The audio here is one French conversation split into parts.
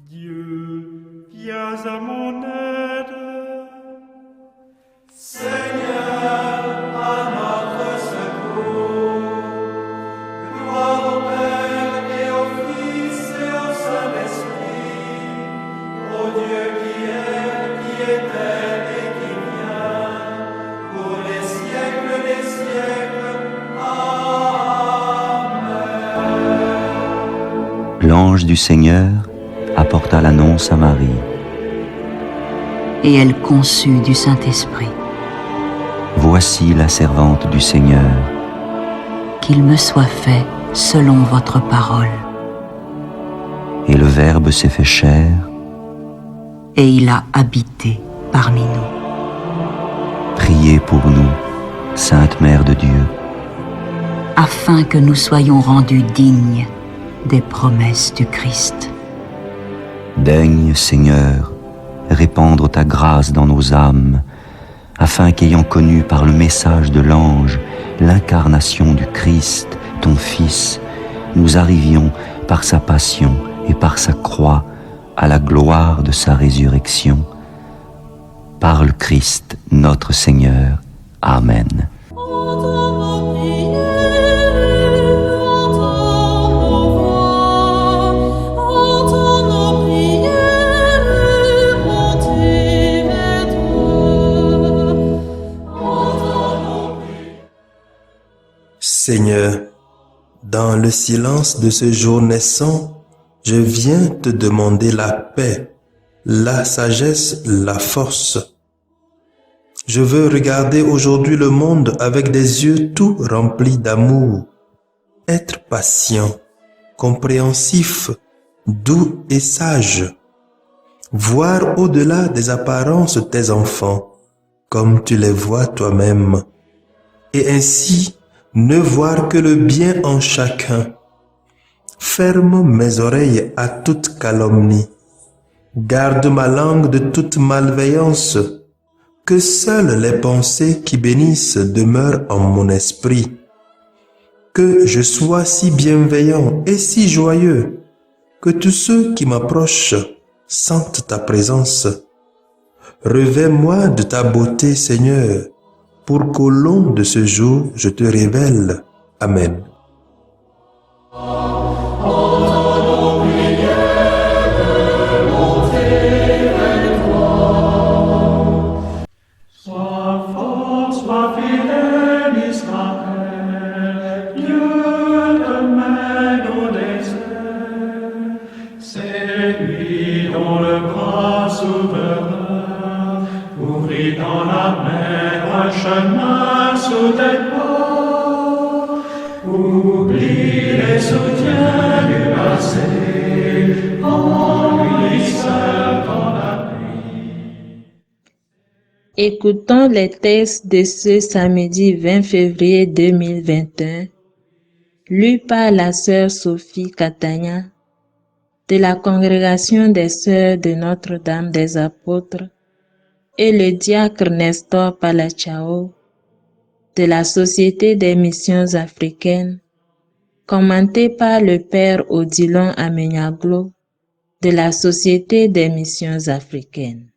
Dieu, viens à mon aide. Seigneur, à notre secours. Gloire au Père et au Fils et au Saint-Esprit, au Dieu qui est, qui était et qui vient, pour les siècles des siècles. Amen. L'ange du Seigneur apporta l'annonce à Marie. Et elle conçut du Saint-Esprit. Voici la servante du Seigneur. Qu'il me soit fait selon votre parole. Et le Verbe s'est fait chair, Et il a habité parmi nous. priez pour nous, Sainte Mère de Dieu, Afin que nous soyons rendus dignes des promesses du Christ. daigne, Seigneur, répandre ta grâce dans nos âmes, afin qu'ayant connu par le message de l'ange l'incarnation du Christ, ton Fils, nous arrivions par sa passion et par sa croix à la gloire de sa résurrection. Par le Christ notre Seigneur. Amen. Seigneur, dans le silence de ce jour naissant, je viens te demander la paix, la sagesse, la force. Je veux regarder aujourd'hui le monde avec des yeux tout remplis d'amour, être patient, compréhensif, doux et sage, voir au-delà des apparences tes enfants, comme tu les vois toi-même, et ainsi ne voir que le bien en chacun. Ferme mes oreilles à toute calomnie. Garde ma langue de toute malveillance. Que seules les pensées qui bénissent demeurent en mon esprit. Que je sois si bienveillant et si joyeux, que tous ceux qui m'approchent sentent ta présence. Revêt-moi de ta beauté, Seigneur, pour qu'au long de ce jour, je te révèle. Amen. Sois fort, sois fidèle, Israël, Dieu te mène au désert. C'est lui dont le bras souverain ouvrit dans la mer un chemin sous tes pas. Oublie les soutiens du passé, en lui seul ton appui. Écoutons les textes de ce samedi 20 février 2021, lus par la sœur Sophie Catania de la Congrégation des Sœurs de Notre-Dame des Apôtres et le diacre Nestor Palachao de la Société des Missions Africaines, commenté par le Père Odilon Amenyaglo de la Société des Missions Africaines.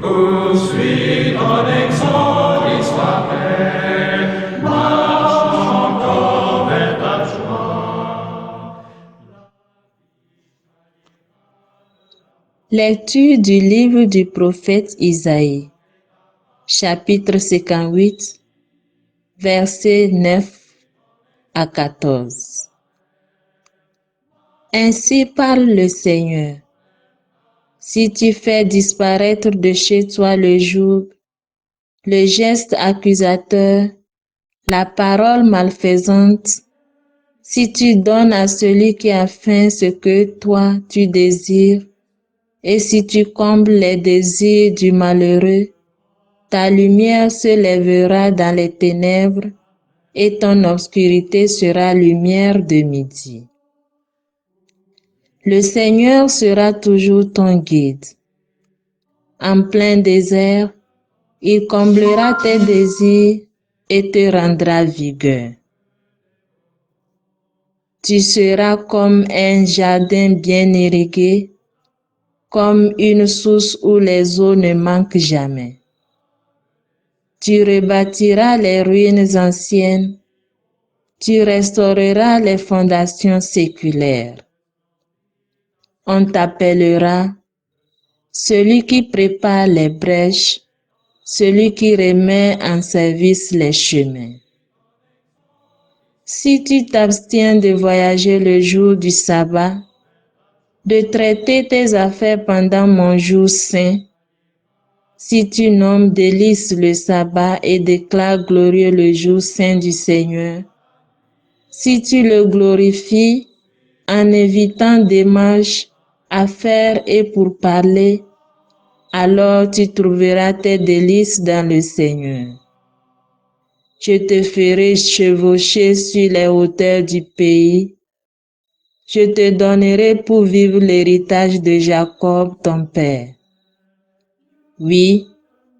Poursuis ton exemple, Israël, marche encore vers ta joie. Lecture du livre du prophète Isaïe, chapitre 58, versets 9 à 14. Ainsi parle le Seigneur. Si tu fais disparaître de chez toi le joug, le geste accusateur, la parole malfaisante, si tu donnes à celui qui a faim ce que toi tu désires, et si tu combles les désirs du malheureux, ta lumière se lèvera dans les ténèbres et ton obscurité sera lumière de midi. Le Seigneur sera toujours ton guide. En plein désert, il comblera tes désirs et te rendra vigueur. Tu seras comme un jardin bien irrigué comme une source où les eaux ne manquent jamais. Tu rebâtiras les ruines anciennes, tu restaureras les fondations séculaires. On t'appellera celui qui prépare les brèches, celui qui remet en service les chemins. Si tu t'abstiens de voyager le jour du sabbat, de traiter tes affaires pendant mon jour saint, si tu nommes délice le sabbat et déclares glorieux le jour saint du Seigneur, si tu le glorifies en évitant démarches, affaires et pourparlers, alors tu trouveras tes délices dans le Seigneur. Je te ferai chevaucher sur les hauteurs du pays. Je te donnerai pour vivre l'héritage de Jacob, ton père. Oui,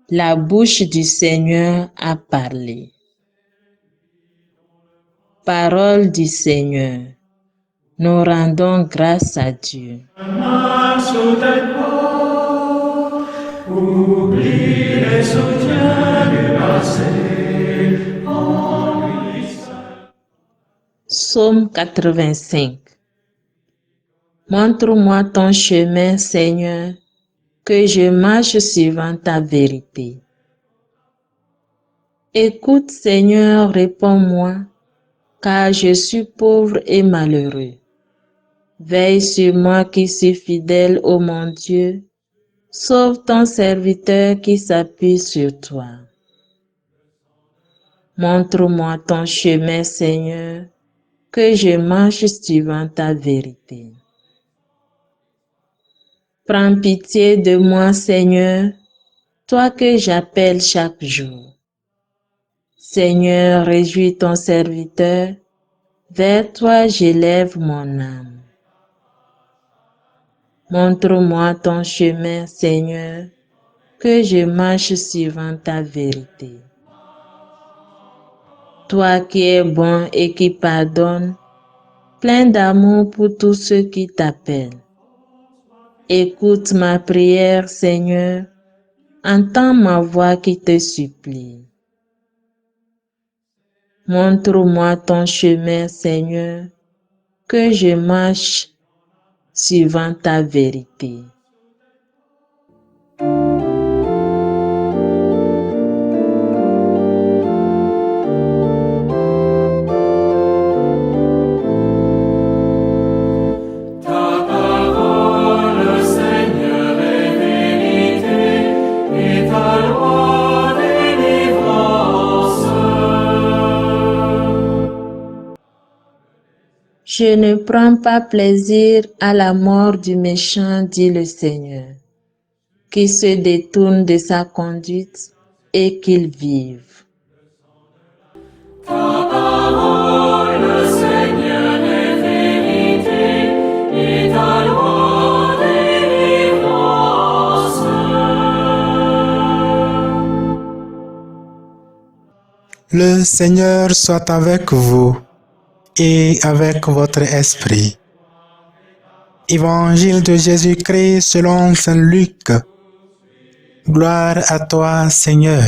la bouche du Seigneur a parlé. Parole du Seigneur. Nous rendons grâce à Dieu. Oublie les soutiens du passé. Psaume 85. Montre-moi ton chemin, Seigneur, que je marche suivant ta vérité. Écoute, Seigneur, réponds-moi, car je suis pauvre et malheureux. Veille sur moi qui suis fidèle, ô mon Dieu. Sauve ton serviteur qui s'appuie sur toi. Montre-moi ton chemin, Seigneur, que je marche suivant ta vérité. Prends pitié de moi, Seigneur, toi que j'appelle chaque jour. Seigneur, réjouis ton serviteur, vers toi j'élève mon âme. Montre-moi ton chemin, Seigneur, que je marche suivant ta vérité. Toi qui es bon et qui pardonnes, plein d'amour pour tous ceux qui t'appellent. Écoute ma prière, Seigneur, entends ma voix qui te supplie. Montre-moi ton chemin, Seigneur, que je marche suivant ta vérité. Je ne prends pas plaisir à la mort du méchant, dit le Seigneur, qui se détourne de sa conduite et qu'il vive. Ta parole, Seigneur, est vérité, et ta loi délivrance. Le Seigneur soit avec vous et avec votre esprit. Évangile de Jésus-Christ selon Saint Luc. Gloire à toi, Seigneur.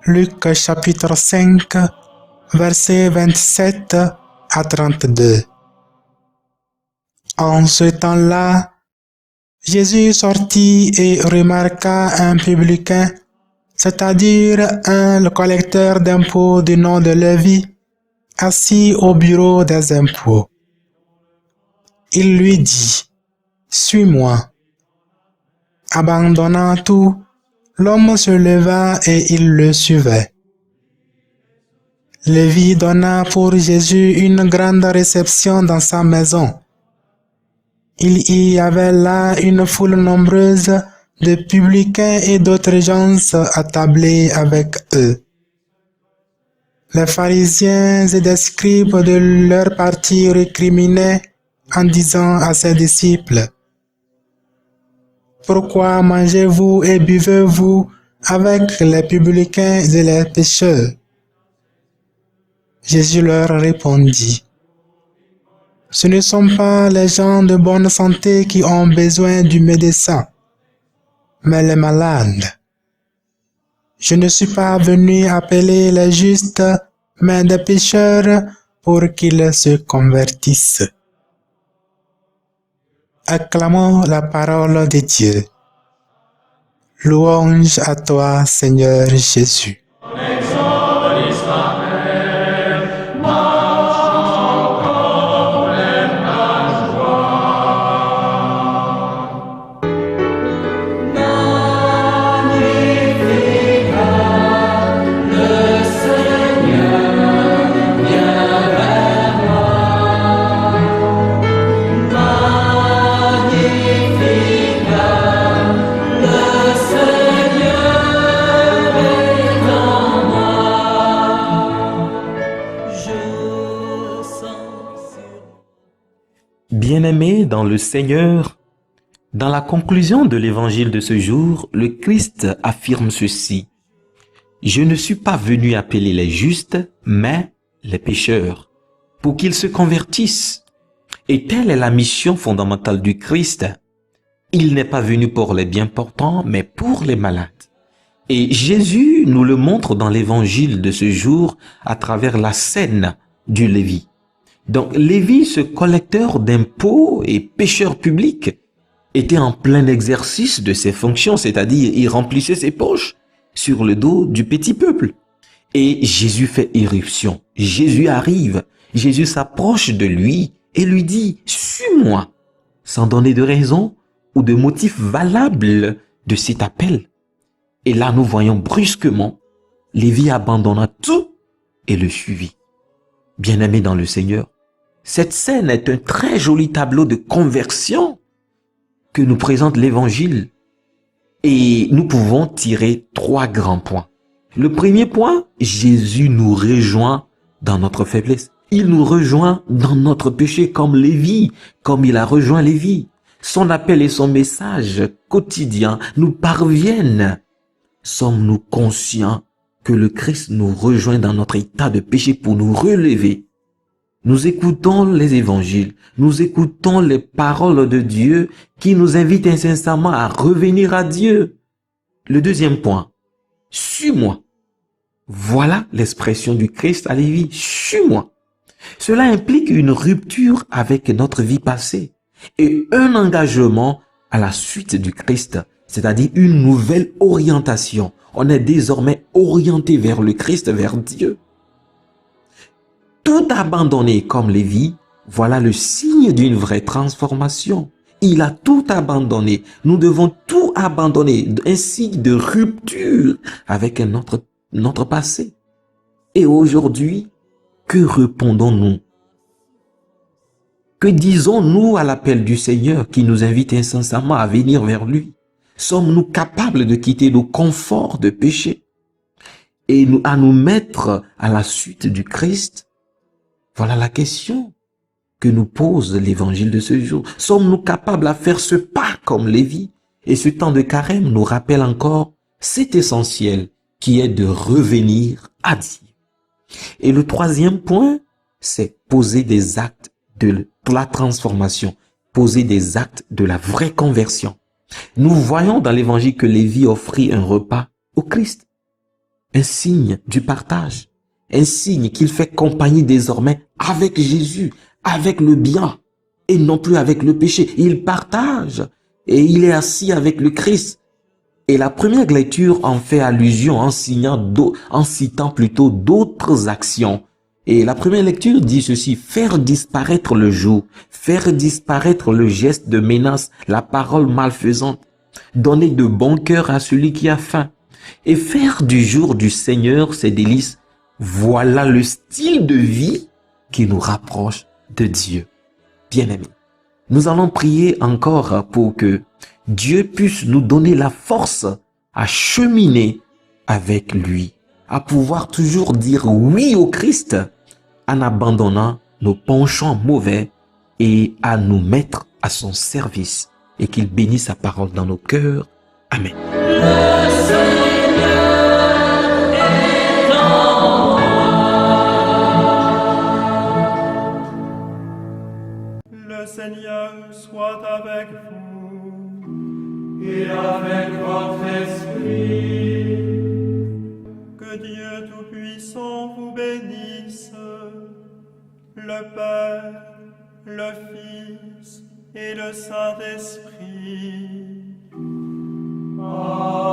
Luc chapitre 5, versets 27 à 32. En ce temps-là, Jésus sortit et remarqua un publicain, c'est-à-dire un collecteur d'impôts du nom de Lévi, assis au bureau des impôts. Il lui dit, « Suis-moi. » Abandonnant tout, l'homme se leva et il le suivait. Lévi donna pour Jésus une grande réception dans sa maison. Il y avait là une foule nombreuse de publicains et d'autres gens attablés avec eux. Les pharisiens et des scribes de leur parti récriminaient en disant à ses disciples, « Pourquoi mangez-vous et buvez-vous avec les publicains et les pécheurs ?» Jésus leur répondit, Ce ne sont pas les gens de bonne santé qui ont besoin du médecin, mais les malades. Je ne suis pas venu appeler les justes, mais des pécheurs pour qu'ils se convertissent. Acclamons la parole de Dieu. Louange à toi, Seigneur Jésus. Bien-aimés dans le Seigneur, dans la conclusion de l'évangile de ce jour, le Christ affirme ceci. Je ne suis pas venu appeler les justes, mais les pécheurs, pour qu'ils se convertissent. Et telle est la mission fondamentale du Christ. Il n'est pas venu pour les bien portants, mais pour les malades. Et Jésus nous le montre dans l'évangile de ce jour à travers la scène du Lévi. Donc Lévi, ce collecteur d'impôts et pêcheur public, était en plein exercice de ses fonctions, c'est-à-dire il remplissait ses poches sur le dos du petit peuple. Et Jésus fait irruption. Jésus arrive. Jésus s'approche de lui et lui dit « Suis-moi » sans donner de raison ou de motif valable de cet appel. Et là, nous voyons brusquement, Lévi abandonna tout et le suivit. Bien-aimé dans le Seigneur, cette scène est un très joli tableau de conversion que nous présente l'Évangile. Et nous pouvons tirer 3 grands points. Le premier point, Jésus nous rejoint dans notre faiblesse. Il nous rejoint dans notre péché comme Lévi, comme il a rejoint Lévi. Son appel et son message quotidien nous parviennent. Sommes-nous conscients que le Christ nous rejoint dans notre état de péché pour nous relever? Nous écoutons les évangiles, nous écoutons les paroles de Dieu qui nous invitent incessamment à revenir à Dieu. Le deuxième point, suis-moi. Voilà l'expression du Christ à Lévi, suis-moi. Cela implique une rupture avec notre vie passée et un engagement à la suite du Christ, c'est-à-dire une nouvelle orientation. On est désormais orienté vers le Christ, vers Dieu. Tout abandonné comme Lévi, voilà le signe d'une vraie transformation. Il a tout abandonné. Nous devons tout abandonner, un signe de rupture avec notre passé. Et aujourd'hui, que répondons-nous? Que disons-nous à l'appel du Seigneur qui nous invite incessamment à venir vers lui? Sommes-nous capables de quitter nos conforts de péché et à nous mettre à la suite du Christ? Voilà la question que nous pose l'évangile de ce jour. Sommes-nous capables à faire ce pas comme Lévi? Et ce temps de carême nous rappelle encore cet essentiel qui est de revenir à Dieu. Et le troisième point, c'est poser des actes de la transformation, poser des actes de la vraie conversion. Nous voyons dans l'évangile que Lévi offrit un repas au Christ, un signe du partage, un signe qu'il fait compagnie désormais avec Jésus, avec le bien et non plus avec le péché. Il partage et il est assis avec le Christ. Et la première lecture en fait allusion en citant plutôt d'autres actions. Et la première lecture dit ceci: faire disparaître le joug, faire disparaître le geste de menace, la parole malfaisante, donner de bon cœur à celui qui a faim et faire du jour du Seigneur ses délices. Voilà le style de vie qui nous rapproche de Dieu. Bien-aimés, nous allons prier encore pour que Dieu puisse nous donner la force à cheminer avec lui, à pouvoir toujours dire oui au Christ en abandonnant nos penchants mauvais et à nous mettre à son service, et qu'il bénisse sa parole dans nos cœurs. Amen. Seigneur soit avec vous. Et avec votre esprit. Que Dieu Tout-Puissant vous bénisse, le Père, le Fils et le Saint-Esprit. Amen.